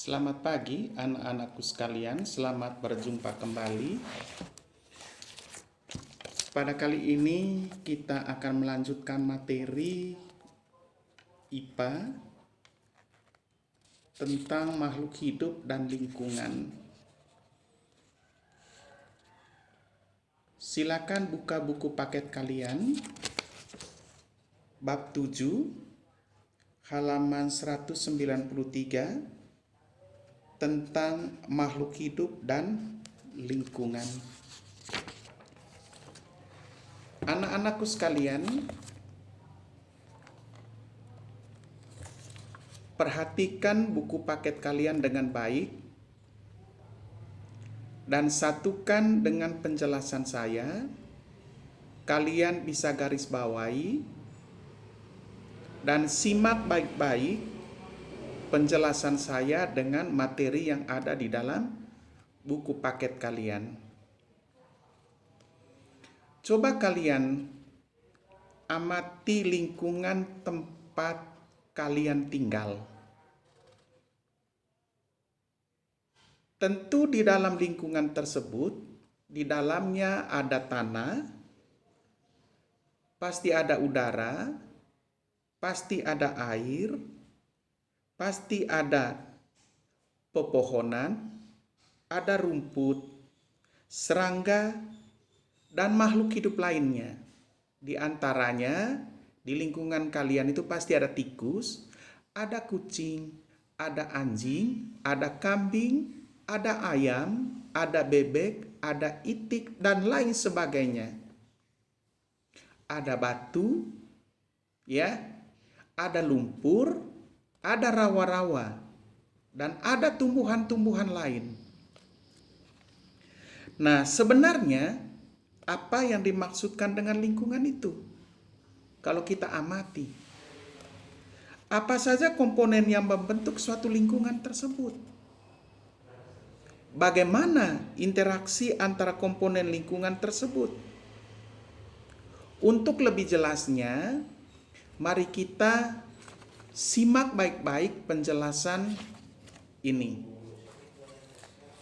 Selamat pagi anak-anakku sekalian, selamat berjumpa kembali. Pada kali ini kita akan melanjutkan materi IPA tentang makhluk hidup dan lingkungan. Silakan buka buku paket kalian, bab 7, halaman 193, tentang makhluk hidup dan lingkungan. Anak-anakku sekalian, perhatikan buku paket kalian dengan baik dan satukan dengan penjelasan saya. Kalian bisa garis bawahi dan simak baik-baik penjelasan saya dengan materi yang ada di dalam buku paket kalian. Coba kalian amati lingkungan tempat kalian tinggal. Tentu di dalam lingkungan tersebut, di dalamnya ada tanah, pasti ada udara, pasti ada air, pasti ada pepohonan, ada rumput, serangga, dan makhluk hidup lainnya. Di antaranya, di lingkungan kalian itu pasti ada tikus, ada kucing, ada anjing, ada kambing, ada ayam, ada bebek, ada itik, dan lain sebagainya. Ada batu, ya, ada lumpur, ada rawa-rawa, dan ada tumbuhan-tumbuhan lain. Nah, sebenarnya apa yang dimaksudkan dengan lingkungan itu? Kalau kita amati, apa saja komponen yang membentuk suatu lingkungan tersebut? Bagaimana interaksi antara komponen lingkungan tersebut? Untuk lebih jelasnya, mari kita simak baik-baik penjelasan ini.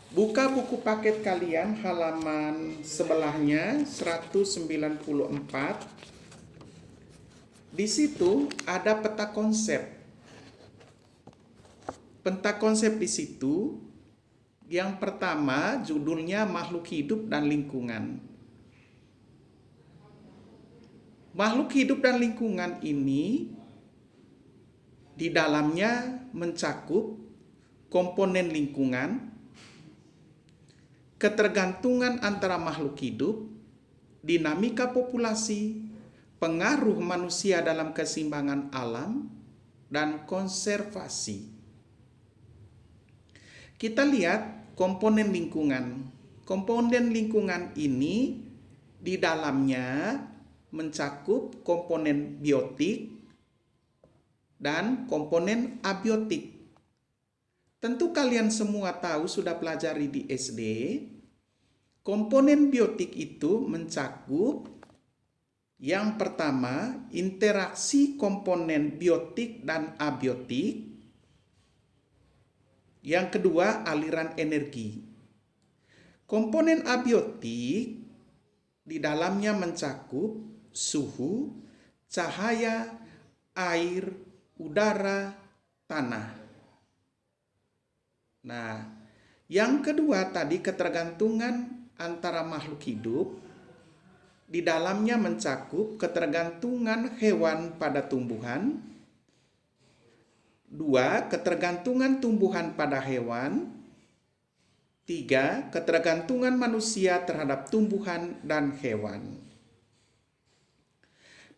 Buka buku paket kalian halaman sebelahnya 194. Di situ ada peta konsep. Peta konsep di situ yang pertama judulnya makhluk hidup dan lingkungan. Makhluk hidup dan lingkungan ini di dalamnya mencakup komponen lingkungan, ketergantungan antara makhluk hidup, dinamika populasi, pengaruh manusia dalam keseimbangan alam, dan konservasi. Kita lihat komponen lingkungan. Komponen lingkungan ini di dalamnya mencakup komponen biotik dan komponen abiotik. Tentu kalian semua tahu, sudah pelajari di SD, komponen biotik itu mencakup yang pertama interaksi komponen biotik dan abiotik, yang kedua aliran energi. Komponen abiotik di dalamnya mencakup suhu, cahaya, air, udara, tanah. Nah, yang kedua tadi ketergantungan antara makhluk hidup, di dalamnya mencakup ketergantungan hewan pada tumbuhan, dua, ketergantungan tumbuhan pada hewan, tiga, ketergantungan manusia terhadap tumbuhan dan hewan.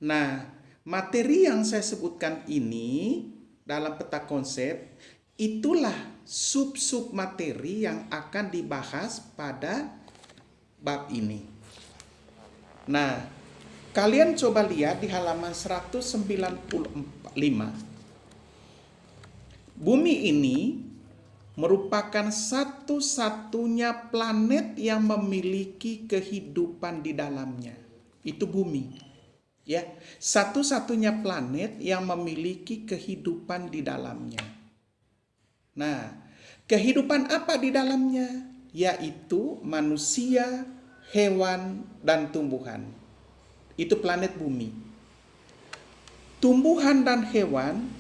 Nah, materi yang saya sebutkan ini dalam peta konsep, itulah sub-sub materi yang akan dibahas pada bab ini. Nah, kalian coba lihat di halaman 195. Bumi ini merupakan satu-satunya planet yang memiliki kehidupan di dalamnya. Itu bumi. Ya, satu-satunya planet yang memiliki kehidupan di dalamnya. Nah, Kehidupan apa di dalamnya? Yaitu manusia, hewan, dan tumbuhan. Itu planet bumi. Tumbuhan dan hewan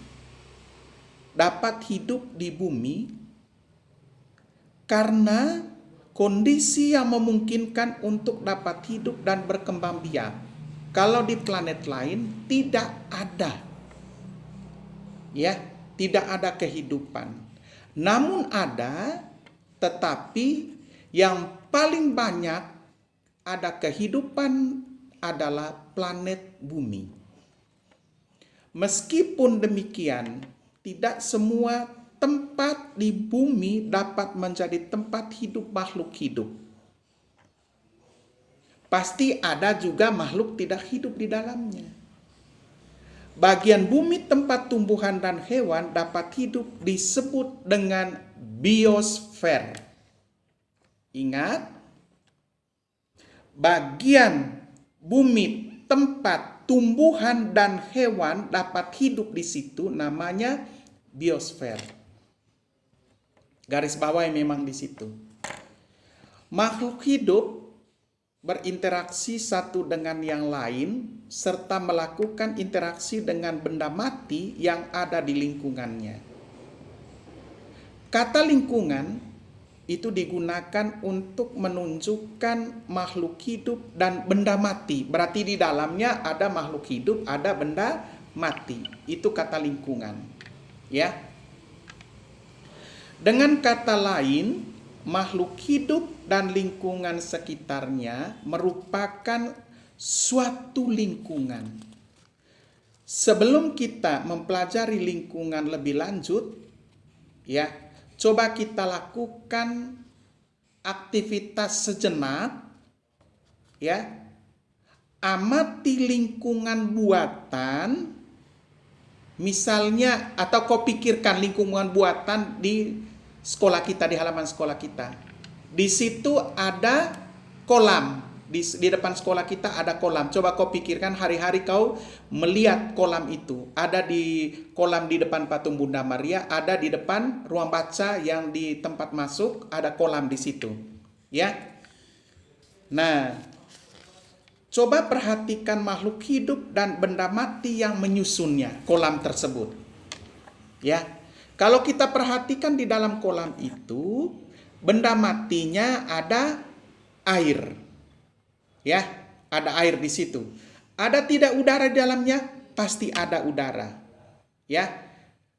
dapat hidup di bumi karena kondisi yang memungkinkan untuk dapat hidup dan berkembang biak. Kalau di planet lain tidak ada. Ya, tidak ada kehidupan. Namun ada, tetapi yang paling banyak ada kehidupan adalah planet bumi. Meskipun demikian, tidak semua tempat di bumi dapat menjadi tempat hidup makhluk hidup. Pasti ada juga makhluk tidak hidup di dalamnya. Bagian bumi tempat tumbuhan dan hewan dapat hidup disebut dengan biosfer. Ingat, bagian bumi tempat tumbuhan dan hewan dapat hidup di situ namanya biosfer. Garis bawah memang di situ. Makhluk hidup berinteraksi satu dengan yang lain serta melakukan interaksi dengan benda mati yang ada di lingkungannya. Kata lingkungan itu digunakan untuk menunjukkan makhluk hidup dan benda mati. Berarti di dalamnya ada makhluk hidup, ada benda mati. Itu kata lingkungan. Ya. Dengan kata lain, makhluk hidup dan lingkungan sekitarnya merupakan suatu lingkungan. Sebelum kita mempelajari lingkungan lebih lanjut, ya, coba kita lakukan aktivitas sejenak, ya. Amati lingkungan buatan, misalnya, atau kau pikirkan lingkungan buatan di sekolah kita, di halaman sekolah kita. Di situ ada kolam. Di depan sekolah kita ada kolam. Coba kau pikirkan hari-hari kau melihat kolam itu. Ada di kolam di depan patung Bunda Maria, ada di depan ruang baca yang di tempat masuk, ada kolam di situ. Ya. Nah, coba perhatikan makhluk hidup dan benda mati yang menyusunnya, kolam tersebut. Ya. Kalau kita perhatikan di dalam kolam itu, benda matinya ada air. Ya, ada air di situ. Ada tidak udara di dalamnya? Pasti ada udara. Ya.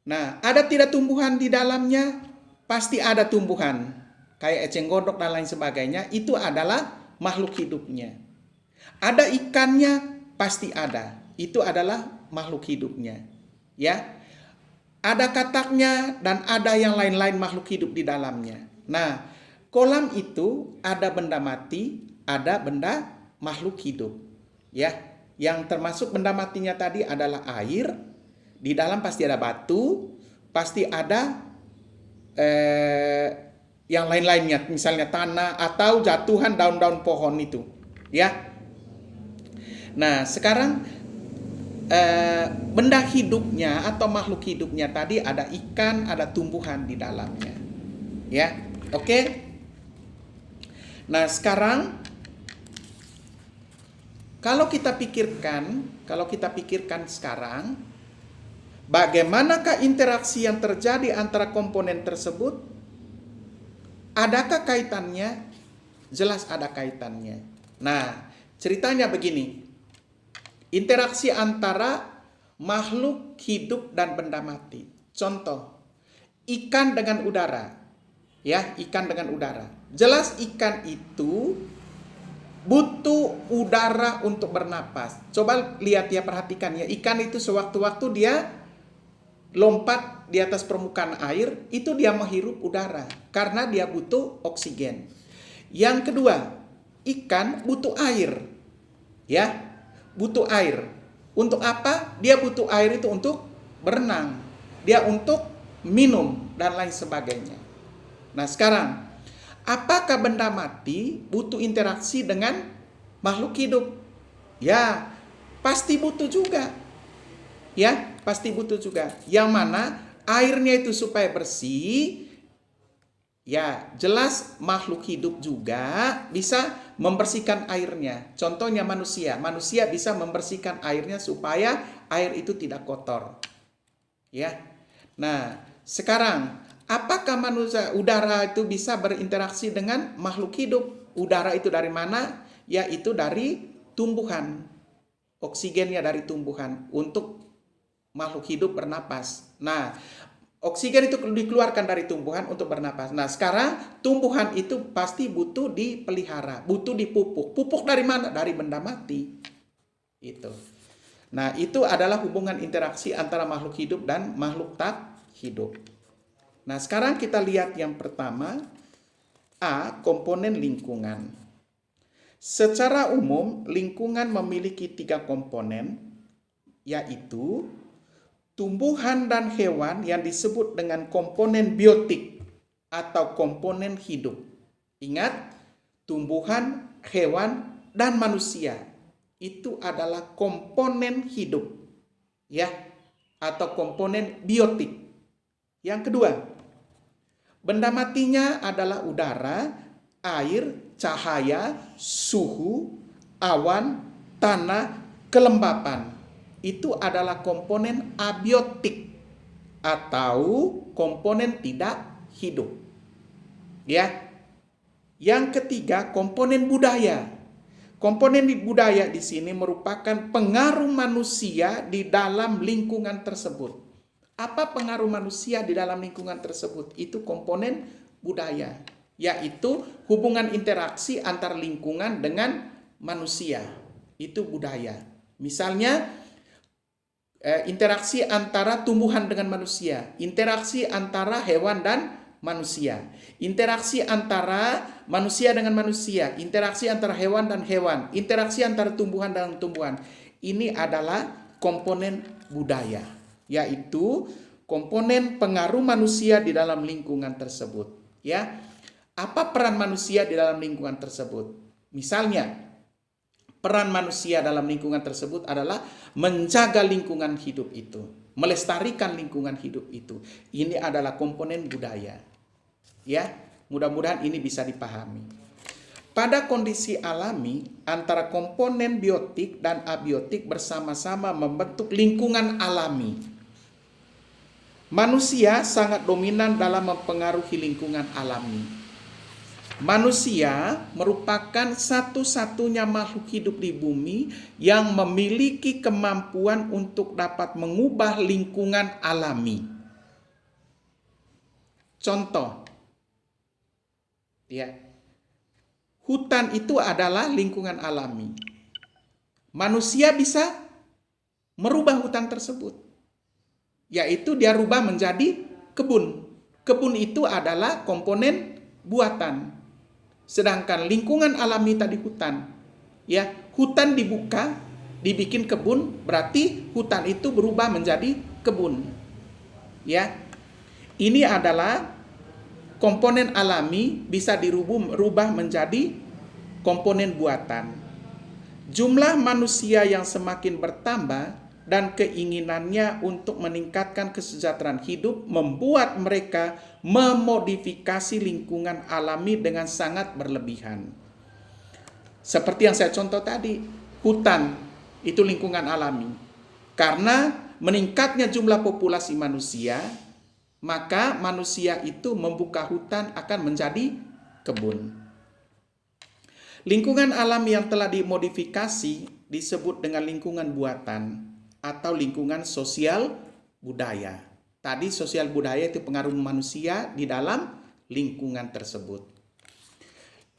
Nah, ada tidak tumbuhan di dalamnya? Pasti ada tumbuhan. Kayak eceng gondok dan lain sebagainya, itu adalah makhluk hidupnya. Ada ikannya? Pasti ada. Itu adalah makhluk hidupnya. Ya. Ada kataknya dan ada yang lain-lain makhluk hidup di dalamnya. Nah, kolam itu ada benda mati, ada benda makhluk hidup. Ya, yang termasuk benda matinya tadi adalah air. Di dalam pasti ada batu, pasti ada yang lain-lainnya, misalnya tanah atau jatuhan daun-daun pohon itu. Ya. Nah, sekarang benda hidupnya atau makhluk hidupnya tadi ada ikan, ada tumbuhan di dalamnya. Ya, oke. Nah, sekarang kalau kita pikirkan sekarang, bagaimanakah interaksi yang terjadi antara komponen tersebut? Adakah kaitannya? Jelas ada kaitannya. Nah, ceritanya begini. Interaksi antara makhluk hidup dan benda mati. Contoh, ikan dengan udara. Ya, ikan dengan udara. Jelas ikan itu butuh udara untuk bernapas. Coba lihat ya, perhatikan ya. Ikan itu sewaktu-waktu dia lompat di atas permukaan air, itu dia menghirup udara karena dia butuh oksigen. Yang kedua, ikan butuh air. Ya, butuh air. Untuk apa? Dia butuh air itu untuk berenang. Dia untuk minum dan lain sebagainya. Nah, sekarang apakah benda mati butuh interaksi dengan makhluk hidup? Ya, pasti butuh juga. Ya, pasti butuh juga. Yang mana airnya itu supaya bersih, Ya, jelas makhluk hidup juga bisa membersihkan airnya. Contohnya manusia. Manusia bisa membersihkan airnya supaya air itu tidak kotor. Ya. Nah, sekarang apakah udara itu bisa berinteraksi dengan makhluk hidup? Udara itu dari mana? Yaitu dari tumbuhan. Oksigennya dari tumbuhan untuk makhluk hidup bernapas. Nah, oksigen itu dikeluarkan dari tumbuhan untuk bernapas. Nah, sekarang tumbuhan itu pasti butuh dipelihara, butuh dipupuk. Pupuk dari mana? Dari benda mati. Itu. Nah, itu adalah hubungan interaksi antara makhluk hidup dan makhluk tak hidup. Nah, sekarang kita lihat yang pertama, A, komponen lingkungan. Secara umum, lingkungan memiliki 3 komponen, yaitu tumbuhan dan hewan yang disebut dengan komponen biotik atau komponen hidup. Ingat, tumbuhan, hewan, dan manusia itu adalah komponen hidup, ya, atau komponen biotik. Yang kedua, benda matinya adalah udara, air, cahaya, suhu, awan, tanah, kelembapan. Itu adalah komponen abiotik atau komponen tidak hidup. Ya. Yang ketiga, komponen budaya. Komponen budaya di sini merupakan pengaruh manusia di dalam lingkungan tersebut. Apa pengaruh manusia di dalam lingkungan tersebut? Itu komponen budaya, yaitu hubungan interaksi antar lingkungan dengan manusia. Itu budaya. Misalnya, interaksi antara tumbuhan dengan manusia, interaksi antara hewan dan manusia, interaksi antara manusia dengan manusia, interaksi antara hewan dan hewan, interaksi antara tumbuhan dan tumbuhan. Ini adalah komponen budaya, yaitu komponen pengaruh manusia di dalam lingkungan tersebut. Ya, apa peran manusia di dalam lingkungan tersebut? Misalnya, peran manusia dalam lingkungan tersebut adalah menjaga lingkungan hidup itu, melestarikan lingkungan hidup itu. Ini adalah komponen budaya. Ya, mudah-mudahan ini bisa dipahami. Pada kondisi alami, antara komponen biotik dan abiotik bersama-sama membentuk lingkungan alami. Manusia sangat dominan dalam mempengaruhi lingkungan alami. Manusia merupakan satu-satunya makhluk hidup di bumi yang memiliki kemampuan untuk dapat mengubah lingkungan alami. Contoh, ya, hutan itu adalah lingkungan alami. Manusia bisa merubah hutan tersebut, yaitu dia rubah menjadi kebun. Kebun itu adalah komponen buatan. Sedangkan lingkungan alami tadi hutan, ya, hutan dibuka, dibikin kebun, berarti hutan itu berubah menjadi kebun. Ya, ini adalah komponen alami bisa dirubah menjadi komponen buatan. Jumlah manusia yang semakin bertambah dan keinginannya untuk meningkatkan kesejahteraan hidup membuat mereka memodifikasi lingkungan alami dengan sangat berlebihan. Seperti yang saya contoh tadi, hutan itu lingkungan alami. Karena meningkatnya jumlah populasi manusia, maka manusia itu membuka hutan akan menjadi kebun. Lingkungan alami yang telah dimodifikasi disebut dengan lingkungan buatan atau lingkungan sosial budaya. Tadi sosial budaya itu pengaruh manusia di dalam lingkungan tersebut.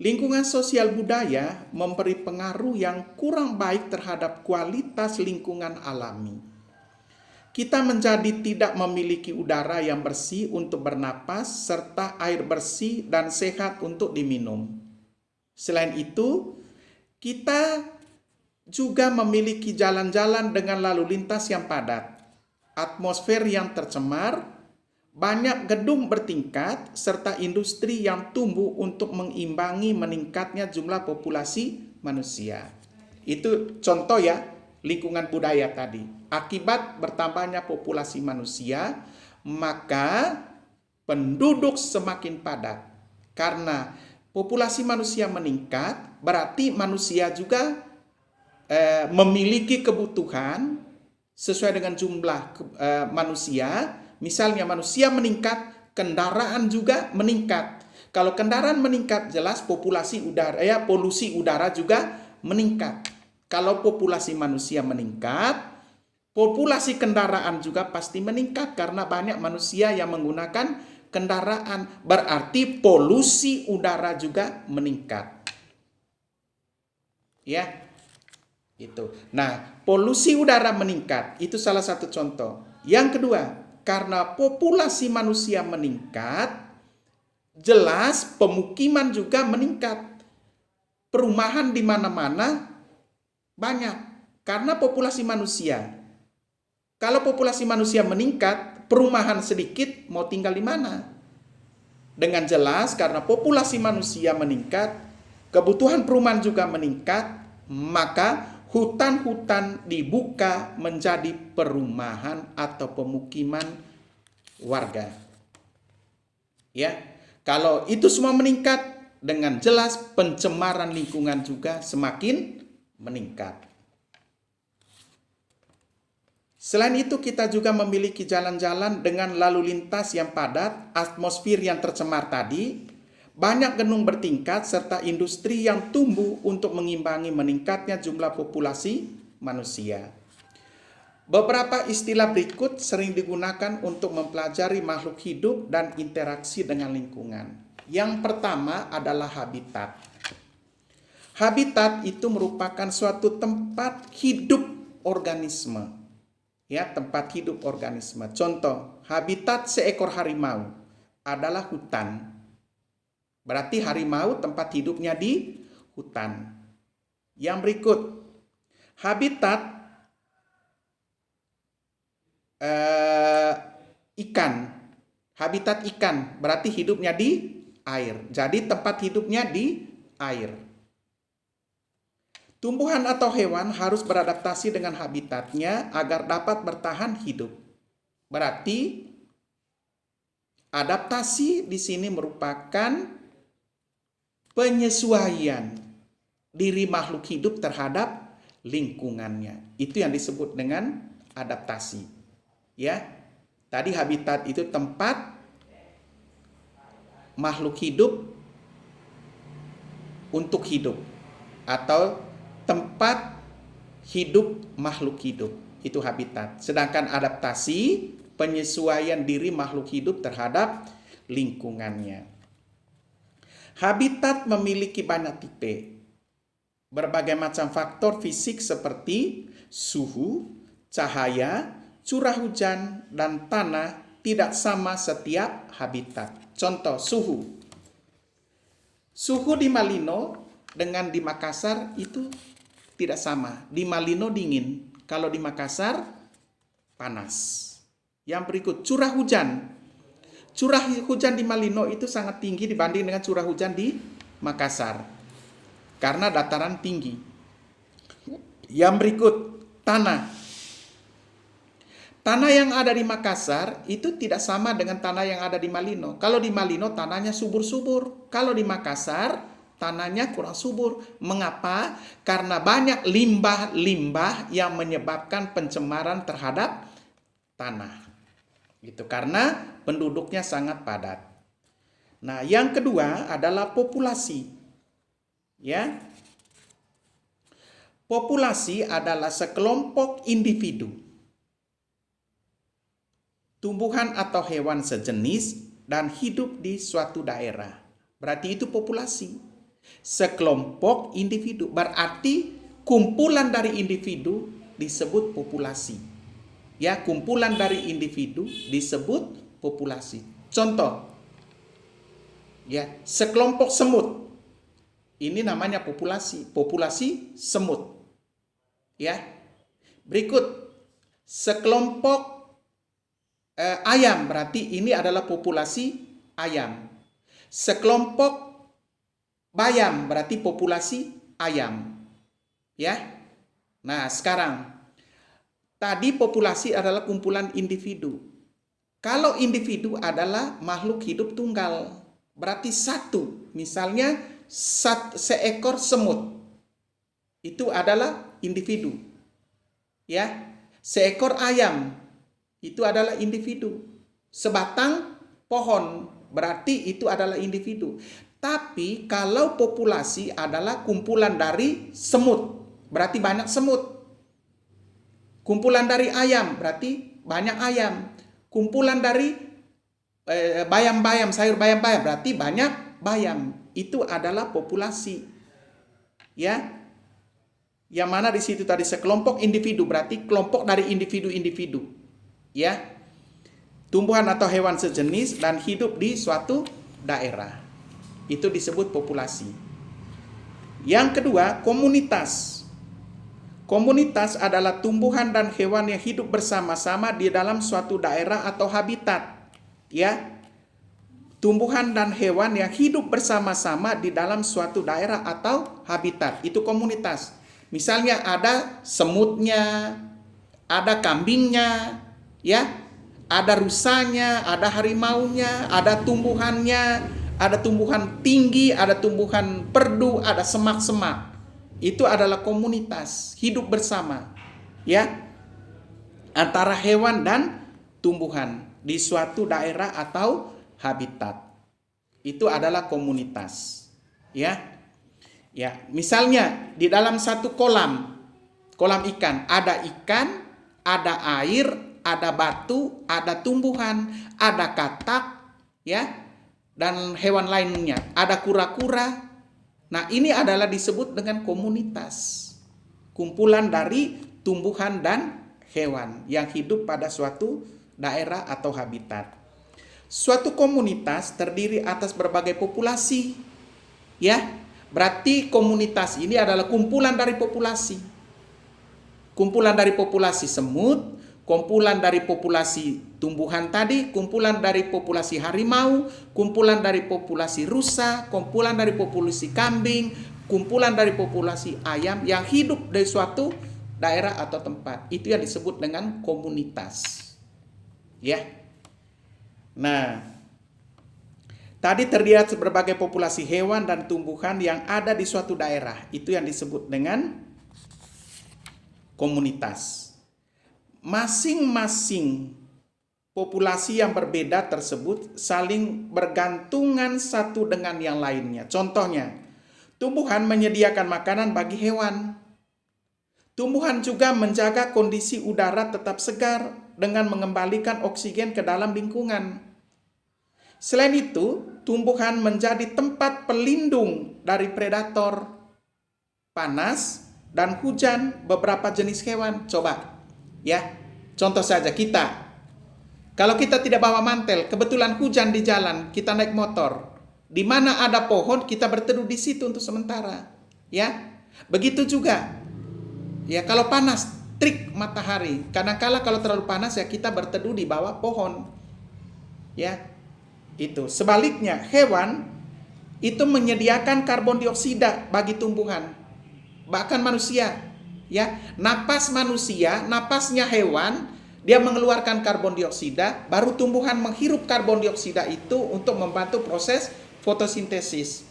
Lingkungan sosial budaya memberi pengaruh yang kurang baik terhadap kualitas lingkungan alami. Kita menjadi tidak memiliki udara yang bersih untuk bernapas serta air bersih dan sehat untuk diminum. Selain itu, kita juga memiliki jalan-jalan dengan lalu lintas yang padat, atmosfer yang tercemar, banyak gedung bertingkat, serta industri yang tumbuh untuk mengimbangi meningkatnya jumlah populasi manusia. Itu contoh ya, lingkungan budaya tadi. Akibat bertambahnya populasi manusia, maka penduduk semakin padat. Karena populasi manusia meningkat, berarti manusia juga memiliki kebutuhan sesuai dengan jumlah manusia. Misalnya manusia meningkat, kendaraan juga meningkat. Kalau kendaraan meningkat, jelas populasi udara, polusi udara juga meningkat. Kalau populasi manusia meningkat, populasi kendaraan juga pasti meningkat karena banyak manusia yang menggunakan kendaraan. Berarti polusi udara juga meningkat. Ya, itu. Nah, polusi udara meningkat itu salah satu contoh. Yang kedua, karena populasi manusia meningkat, jelas pemukiman juga meningkat. Perumahan di mana-mana banyak karena populasi manusia. Kalau populasi manusia meningkat, perumahan sedikit, mau tinggal di mana? Dengan jelas karena populasi manusia meningkat, kebutuhan perumahan juga meningkat, maka hutan-hutan dibuka menjadi perumahan atau pemukiman warga. Ya, kalau itu semua meningkat, dengan jelas pencemaran lingkungan juga semakin meningkat. Selain itu, kita juga memiliki jalan-jalan dengan lalu lintas yang padat, atmosfer yang tercemar tadi, banyak gedung bertingkat, serta industri yang tumbuh untuk mengimbangi meningkatnya jumlah populasi manusia. Beberapa istilah berikut sering digunakan untuk mempelajari makhluk hidup dan interaksi dengan lingkungan. Yang pertama adalah habitat. Habitat itu merupakan suatu tempat hidup organisme. Ya, tempat hidup organisme. Contoh, habitat seekor harimau adalah hutan. Berarti harimau tempat hidupnya di hutan. Yang berikut, habitat ikan. Habitat ikan berarti hidupnya di air. Jadi tempat hidupnya di air. Tumbuhan atau hewan harus beradaptasi dengan habitatnya agar dapat bertahan hidup. Berarti adaptasi di sini merupakan penyesuaian diri makhluk hidup terhadap lingkungannya. Itu yang disebut dengan adaptasi. Ya. Tadi habitat itu tempat makhluk hidup untuk hidup atau tempat hidup makhluk hidup. Itu habitat. Sedangkan adaptasi penyesuaian diri makhluk hidup terhadap lingkungannya. Habitat memiliki banyak tipe. Berbagai macam faktor fisik seperti suhu, cahaya, curah hujan, dan tanah tidak sama setiap habitat. Contoh, suhu. Suhu di Malino dengan di Makassar itu tidak sama. Di Malino dingin, kalau di Makassar panas. Yang berikut, curah hujan. Curah hujan di Malino itu sangat tinggi dibanding dengan curah hujan di Makassar. Karena dataran tinggi. Yang berikut, tanah. Tanah yang ada di Makassar itu tidak sama dengan tanah yang ada di Malino. Kalau di Malino tanahnya subur-subur. Kalau di Makassar tanahnya kurang subur. Mengapa? Karena banyak limbah-limbah yang menyebabkan pencemaran terhadap tanah. Itu karena penduduknya sangat padat. Nah, yang kedua adalah populasi. Ya. Populasi adalah sekelompok individu, tumbuhan atau hewan sejenis dan hidup di suatu daerah. Berarti itu populasi. Sekelompok individu berarti kumpulan dari individu disebut populasi. Ya, kumpulan dari individu disebut populasi. Contoh, ya, sekelompok semut. Ini namanya populasi, populasi semut. Ya. Berikut, sekelompok ayam, berarti ini adalah populasi ayam. Sekelompok bayam, berarti populasi ayam. Ya. Nah, sekarang tadi populasi adalah kumpulan individu. Kalau individu adalah makhluk hidup tunggal. berarti satu. Misalnya seekor semut itu adalah individu. Ya, seekor ayam itu adalah individu. Sebatang pohon berarti itu adalah individu. Tapi kalau populasi adalah kumpulan dari semut, berarti banyak semut. Kumpulan dari ayam berarti banyak ayam. Kumpulan dari bayam-bayam, sayur bayam-bayam berarti banyak bayam. Itu adalah populasi. Ya. Yang mana di situ tadi sekelompok individu berarti kelompok dari individu-individu. Ya. Tumbuhan atau hewan sejenis dan hidup di suatu daerah. Itu disebut populasi. Yang kedua, komunitas. Komunitas adalah tumbuhan dan hewan yang hidup bersama-sama di dalam suatu daerah atau habitat. Ya. Tumbuhan dan hewan yang hidup bersama-sama di dalam suatu daerah atau habitat. Itu komunitas. Misalnya ada semutnya, ada kambingnya, ya. Ada rusanya, ada harimaunya, ada tumbuhannya, ada tumbuhan tinggi, ada tumbuhan perdu, ada semak-semak. Itu adalah komunitas, hidup bersama, ya, antara hewan dan tumbuhan di suatu daerah atau habitat. Itu adalah komunitas, ya. Ya, misalnya di dalam satu kolam ikan, ada air, ada batu, ada tumbuhan, ada katak, ya, dan hewan lainnya, ada kura-kura. Nah, ini adalah disebut dengan komunitas. Kumpulan dari tumbuhan dan hewan yang hidup pada suatu daerah atau habitat. Suatu komunitas terdiri atas berbagai populasi. Ya, berarti komunitas ini adalah kumpulan dari populasi. Kumpulan dari populasi semut, kumpulan dari populasi tumbuhan tadi, kumpulan dari populasi harimau, kumpulan dari populasi rusa, kumpulan dari populasi kambing, kumpulan dari populasi ayam yang hidup di suatu daerah atau tempat. Itu yang disebut dengan komunitas. Ya. Nah, tadi terdiri atas berbagai populasi hewan dan tumbuhan yang ada di suatu daerah. Itu yang disebut dengan komunitas. Masing-masing populasi yang berbeda tersebut saling bergantungan satu dengan yang lainnya. Contohnya, tumbuhan menyediakan makanan bagi hewan. Tumbuhan juga menjaga kondisi udara tetap segar dengan mengembalikan oksigen ke dalam lingkungan. Selain itu, tumbuhan menjadi tempat pelindung dari predator, panas, dan hujan beberapa jenis hewan. Coba. Ya, contoh saja kita. Kalau kita tidak bawa mantel, kebetulan hujan di jalan, kita naik motor. Di mana ada pohon, kita berteduh di situ untuk sementara. Ya, begitu juga. Ya, kalau panas, terik matahari. Kadang-kala kalau terlalu panas ya kita berteduh di bawah pohon. Ya, itu. Sebaliknya, hewan itu menyediakan karbon dioksida bagi tumbuhan, bahkan manusia. Ya, napas manusia, napasnya hewan, dia mengeluarkan karbon dioksida, baru tumbuhan menghirup karbon dioksida itu untuk membantu proses fotosintesis.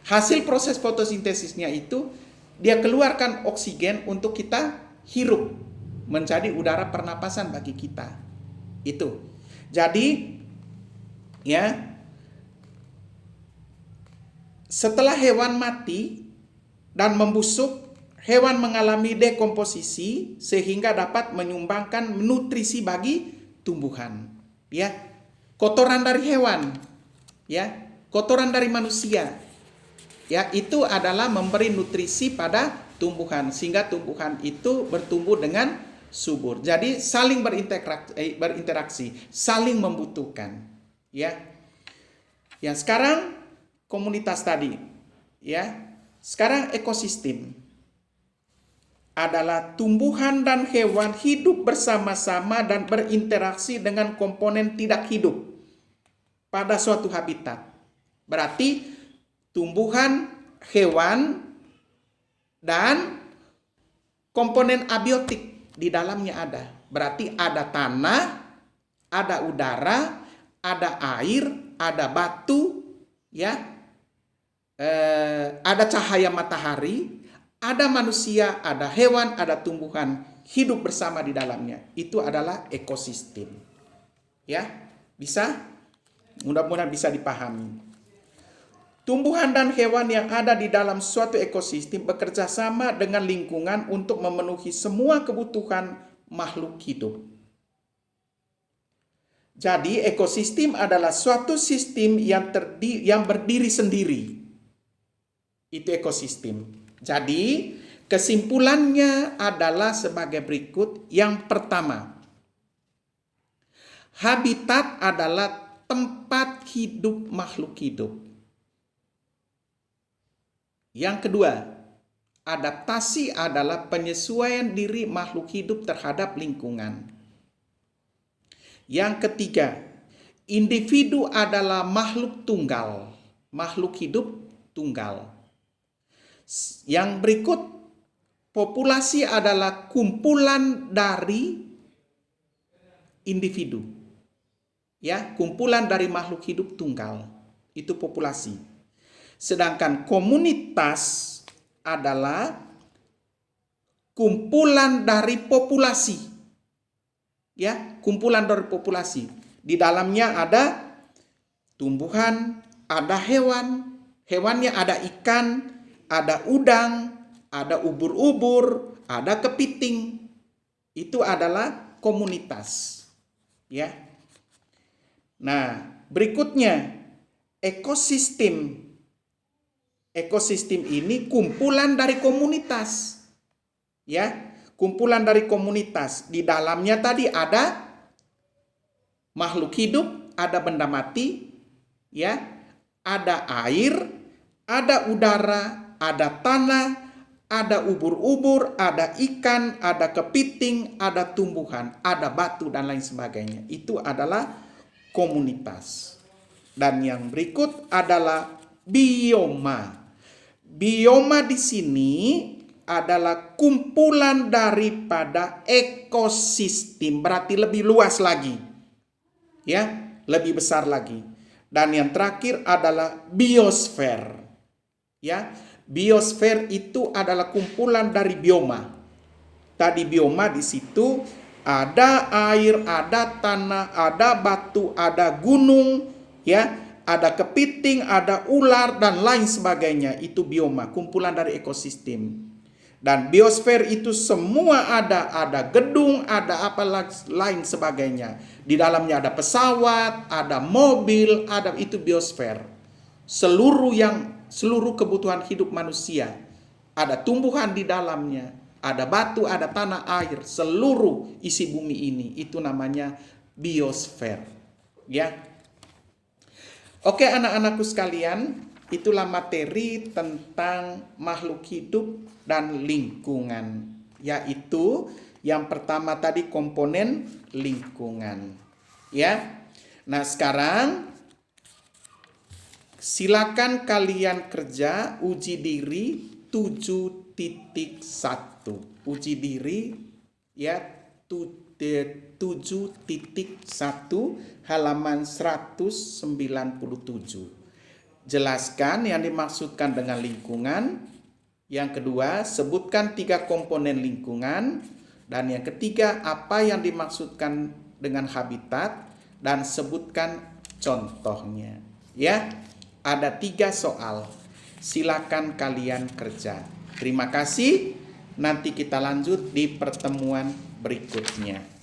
Hasil proses fotosintesisnya itu dia keluarkan oksigen untuk kita hirup, menjadi udara pernapasan bagi kita. Itu. Jadi, ya, setelah hewan mati dan membusuk, hewan mengalami dekomposisi sehingga dapat menyumbangkan nutrisi bagi tumbuhan. Ya, kotoran dari hewan, ya, kotoran dari manusia, ya, itu adalah memberi nutrisi pada tumbuhan sehingga tumbuhan itu bertumbuh dengan subur. Jadi saling berinteraksi, saling membutuhkan. Ya, yang sekarang komunitas tadi, ya, sekarang ekosistem adalah tumbuhan dan hewan hidup bersama-sama dan berinteraksi dengan komponen tidak hidup pada suatu habitat. Berarti tumbuhan, hewan, dan komponen abiotik di dalamnya ada. Berarti ada tanah, ada udara, ada air, ada batu, Ya, ada cahaya matahari, ada manusia, ada hewan, ada tumbuhan hidup bersama di dalamnya. Itu adalah ekosistem. Ya, bisa? Mudah-mudahan bisa dipahami. Tumbuhan dan hewan yang ada di dalam suatu ekosistem bekerja sama dengan lingkungan untuk memenuhi semua kebutuhan makhluk hidup. Jadi ekosistem adalah suatu sistem yang berdiri sendiri. Itu ekosistem. Jadi kesimpulannya adalah sebagai berikut. Yang pertama, habitat adalah tempat hidup makhluk hidup. Yang kedua, adaptasi adalah penyesuaian diri makhluk hidup terhadap lingkungan. Yang ketiga, individu adalah makhluk tunggal, makhluk hidup tunggal. Yang berikut, populasi adalah kumpulan dari individu. Ya, kumpulan dari makhluk hidup tunggal. Itu populasi. Sedangkan komunitas adalah kumpulan dari populasi. Ya, kumpulan dari populasi. Di dalamnya ada tumbuhan, ada hewan, hewannya ada ikan, ada udang, ada ubur-ubur, ada kepiting. Itu adalah komunitas. Ya. Nah, berikutnya ekosistem. Ekosistem ini kumpulan dari komunitas. Ya, kumpulan dari komunitas. Di dalamnya tadi ada makhluk hidup, ada benda mati, ya, ada air, ada udara, ada tanah, ada ubur-ubur, ada ikan, ada kepiting, ada tumbuhan, ada batu dan lain sebagainya. Itu adalah komunitas. Dan yang berikut adalah bioma. Bioma di sini adalah kumpulan daripada ekosistem, berarti lebih luas lagi. Ya, lebih besar lagi. Dan yang terakhir adalah biosfer. Ya, biosfer itu adalah kumpulan dari bioma. Tadi bioma di situ ada air, ada tanah, ada batu, ada gunung, ya. Ada kepiting, ada ular, dan lain sebagainya. Itu bioma, kumpulan dari ekosistem. Dan biosfer itu semua ada gedung, ada apa lain sebagainya. Di dalamnya ada pesawat, ada mobil, ada itu biosfer. Seluruh kebutuhan hidup manusia. Ada tumbuhan di dalamnya, ada batu, ada tanah, air, seluruh isi bumi ini. Itu namanya biosfer. Ya. Oke anak-anakku sekalian, itulah materi tentang makhluk hidup dan lingkungan. Yaitu yang pertama tadi komponen lingkungan. Ya. Nah sekarang silakan kalian kerja uji diri 7.1. Uji diri ya 7.1 halaman 197. Jelaskan yang dimaksudkan dengan lingkungan. Yang kedua, sebutkan 3 komponen lingkungan. Dan yang ketiga, apa yang dimaksudkan dengan habitat dan sebutkan contohnya. Ya, ada 3 soal. Silakan kalian kerja. Terima kasih. Nanti kita lanjut di pertemuan berikutnya.